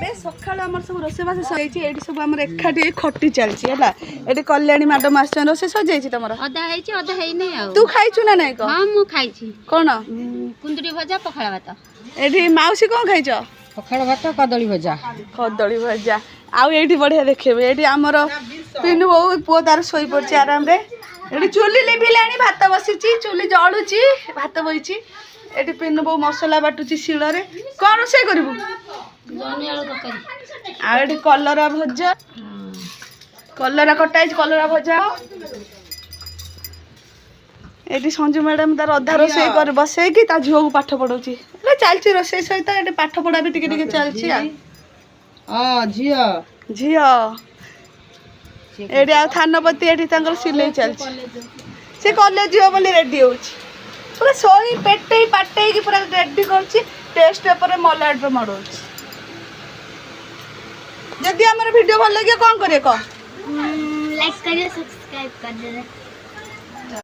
ଏବେ ସକାଳୁ ଆମର ସବୁ ରୋଷେଇବାସ ସରିଯାଇଛି। ଏଇଠି ସବୁ ଆମର ଏକାଠି ଖଟି ଚାଲିଛି ହେଲା। ଏଠି କଲ୍ୟାଣୀ ମ୍ୟାଡମ ଆସିଛନ୍ତି। ରୋଷେଇ ସରିଯାଇଛି ତମର? ଅଧା ହେଇଛି ଅଧା ହେଇନି ଆଉ। ତୁ ଖାଇଛୁ ନା ନାଇଁ? ହଁ ମୁଁ ଖାଇଛି। କଣ? କୁନ୍ଦୁରି ଭଜା ପଖାଳ ଭାତ। ଏଠି ମାଉସୀ କଣ ଖାଇଛ? ପଖାଳ ଭାତ କଦଳୀ ଭଜା। କଦଳୀ ଭଜା। ଆଉ ଏଇଠି ବଢିଆ ଦେଖିବେ, ଏଇଠି ଆମର ପିନୁ ବୋଉ ପୁଅ ତାର ଶୋଇ ପଡିଛି ଆରାମରେ। ଏଠି ଚୁଲି ଲିଭିଲାଣି, ଭାତ ବସିଛି, ଚୁଲି ଜଳୁଛି, ଭାତ ବଇଛି। ଏଠି ପିନୁ ବୋଉ ମସଲା ବାଟୁଛି ଶିଳରେ। କଣ ରୋଷେଇ କରିବୁ? ଆଉ ଏଠି କଲରା ଭଜା, କଲରା କଟା ହେଇଛି, କଲରା ଭଜା। ଏଠି ସଞ୍ଜୁ ମ୍ୟାଡାମ ତାର ଅଧା ରୋଷେଇ କରି ବସେଇକି ତା ଝିଅକୁ ପାଠ ପଢଉଛି। ଚାଲିଛି ରୋଷେଇ ସହିତ ଏଠି ପାଠ ପଢା ବି ଟିକେ ଟିକେ ଚାଲିଛି। ଝିଅ ଝିଅ ଏଠି ଆଉ ଥାନପତି ଏଠି ତାଙ୍କର ସିଲେଇ ଚାଲିଛି। ସେ କଲେଜ ଯିବ ବୋଲି ରେଡି ହଉଛି। ପୁରା ଶୋଇ ପେଟେଇ ପାଟେଇକି ପୁରା ରେଡି କରୁଛି। ଟେଷ୍ଟ ପେପରରେ ମଲାଟରେ ମଡଉଛି। ଯଦି ଆମର ଭିଡିଓ ଭଲ ଲାଗିବ କଣ କରିବେ କହ? लाइक करिए, सब्सक्राइब कर देना।